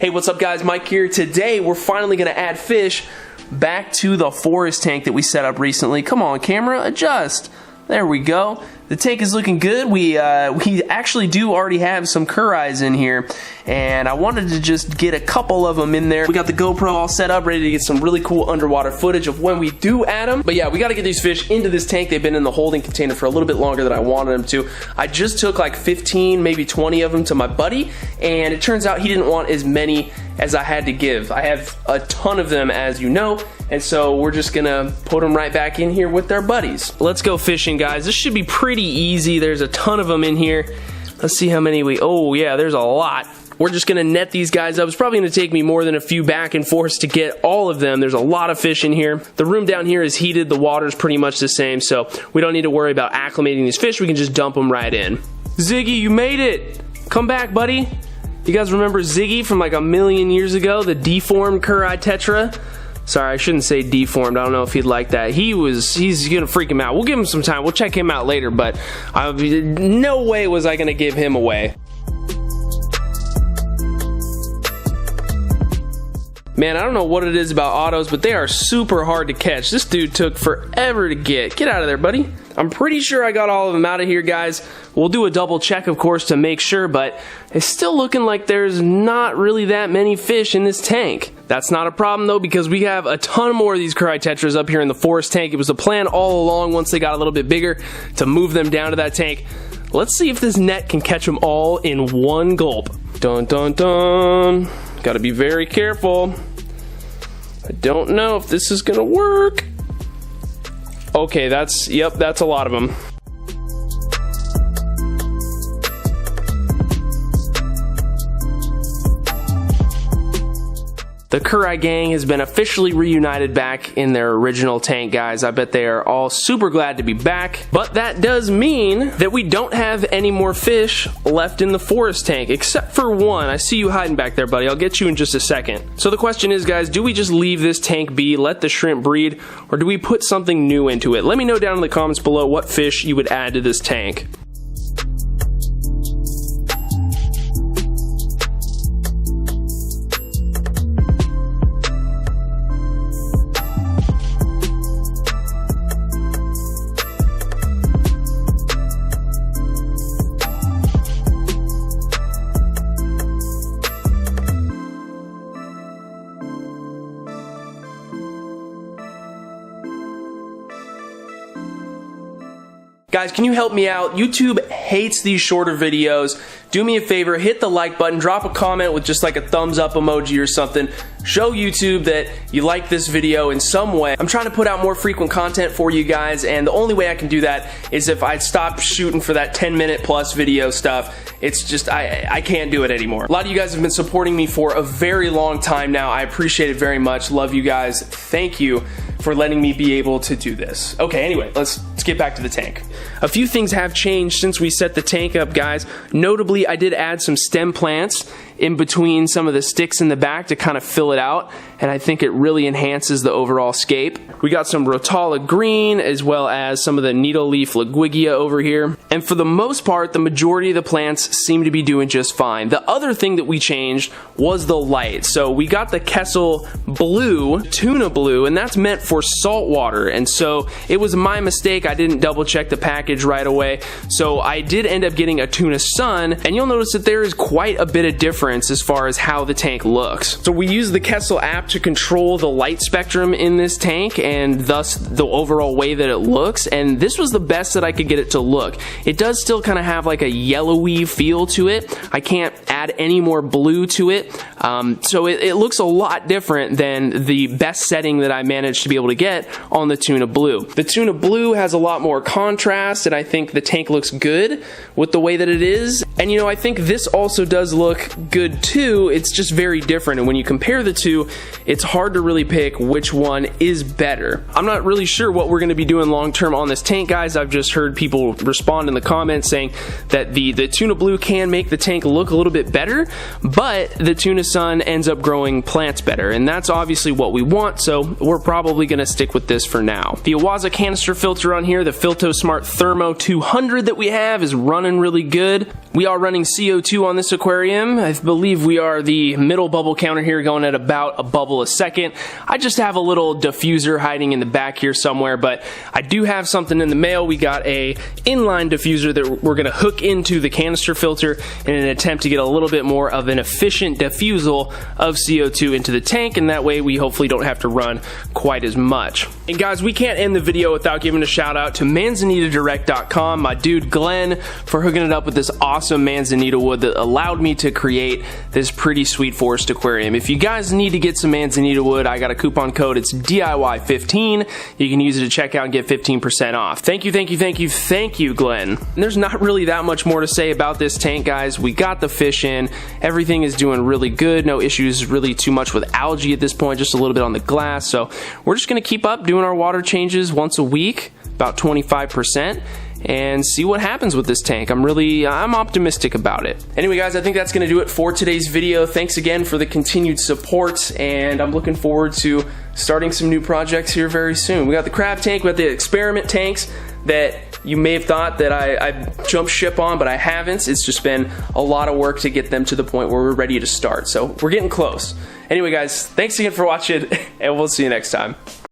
Hey, what's up guys, Mike here. Today we're finally going to add fish back to the forest tank that we set up recently. Come on camera, adjust. There we go. The tank is looking good. We actually do already have some curries in here, and I wanted to just get a couple of them in there. We got the GoPro all set up, ready to get some really cool underwater footage of when we do add them. But yeah, we got to get these fish into this tank. They've been in the holding container for a little bit longer than I wanted them to. I just took like 15, maybe 20 of them to my buddy, and it turns out he didn't want as many as I had to give. I have a ton of them, as you know, and so we're just gonna put them right back in here with their buddies. Let's go fishing, guys. This should be pretty easy. There's a ton of them in here. Let's see how many oh yeah, there's a lot. We're just gonna net these guys up. It's probably gonna take me more than a few back and forths to get all of them. There's a lot of fish in here. The room down here is heated. The water's pretty much the same, so we don't need to worry about acclimating these fish. We can just dump them right in. Ziggy, you made it. Come back, buddy. You guys remember Ziggy from like a million years ago? The deformed curry tetra? Sorry, I shouldn't say deformed. I don't know if he'd like that. He's gonna freak him out. We'll give him some time. We'll check him out later, but no way was I gonna give him away. Man, I don't know what it is about Ottos, but they are super hard to catch. This dude took forever to get. Get out of there, buddy. I'm pretty sure I got all of them out of here, guys. We'll do a double check, of course, to make sure, but it's still looking like there's not really that many fish in this tank. That's not a problem, though, because we have a ton more of these curry tetras up here in the forest tank. It was the plan all along, once they got a little bit bigger, to move them down to that tank. Let's see if this net can catch them all in one gulp. Dun, dun, dun. Gotta be very careful. I don't know if this is gonna work. Okay, that's a lot of them. The curry gang has been officially reunited back in their original tank, guys. I bet they are all super glad to be back. But that does mean that we don't have any more fish left in the forest tank, except for one. I see you hiding back there, buddy. I'll get you in just a second. So the question is, guys, do we just leave this tank be, let the shrimp breed, or do we put something new into it? Let me know down in the comments below what fish you would add to this tank. Guys, can you help me out? YouTube hates these shorter videos. Do me a favor, hit the like button, drop a comment with just like a thumbs up emoji or something. Show YouTube that you like this video in some way. I'm trying to put out more frequent content for you guys, and the only way I can do that is if I stop shooting for that 10-minute plus video stuff. It's just, I can't do it anymore. A lot of you guys have been supporting me for a very long time now. I appreciate it very much. Love you guys. Thank you for letting me be able to do this. Okay, anyway, let's get back to the tank. A few things have changed since we set the tank up, guys. Notably, I did add some stem plants in between some of the sticks in the back to kind of fill it out, and I think it really enhances the overall scape. We got some Rotala green as well as some of the needle leaf Laguigia over here, and for the most part the majority of the plants seem to be doing just fine. The other thing that we changed was the light. So we got the Kessel Blue, Tuna Blue, and that's meant for salt water, and so it was my mistake. I didn't double check the package right away, so I did end up getting a Tuna Sun, and you'll notice that there is quite a bit of difference as far as how the tank looks. So we use the Kessel app to control the light spectrum in this tank and thus the overall way that it looks, and this was the best that I could get it to look. It does still kind of have like a yellowy feel to it. I can't add any more blue to it, so it looks a lot different than the best setting that I managed to be able to get on the Tuna Blue. The Tuna Blue has a lot more contrast, and I think the tank looks good with the way that it is. And you know, I think this also does look good too. It's just very different, and when you compare the two, it's hard to really pick which one is better. I'm not really sure what we're going to be doing long term on this tank, guys. I've just heard people respond in the comments saying that the Tuna Blue can make the tank look a little bit better, but the Tuna Sun ends up growing plants better, and that's obviously what we want, so we're probably going to stick with this for now. The Awaza canister filter on here, the Filto Smart Thermo 200 that we have, is running really good. We are running CO2 on this aquarium. I believe we are the middle bubble counter here, going at about a bubble a second. I just have a little diffuser hiding in the back here somewhere, but I do have something in the mail. We got a inline diffuser that we're gonna hook into the canister filter in an attempt to get a little bit more of an efficient diffusal of CO2 into the tank, and that way we hopefully don't have to run quite as much. And guys, we can't end the video without giving a shout out to ManzanitaDirect.com, my dude Glenn, for hooking it up with this awesome Manzanita wood that allowed me to create this pretty sweet forest aquarium. If you guys need to get some Manzanita wood, I got a coupon code. It's DIY15. You can use it to check out and get 15% off. Thank you, thank you, thank you, thank you, Glenn. And there's not really that much more to say about this tank, guys. We got the fish in. Everything is doing really good. No issues really too much with algae at this point, just a little bit on the glass. So we're just going to keep up doing our water changes once a week, about 25%. And see what happens with this tank. I'm optimistic about it. Anyway, guys, I think that's gonna do it for today's video. Thanks again for the continued support, and I'm looking forward to starting some new projects here very soon. We got the crab tank, we got the experiment tanks that you may have thought that I jumped ship on, but I haven't. It's just been a lot of work to get them to the point where we're ready to start. So we're getting close. Anyway, guys, thanks again for watching, and we'll see you next time.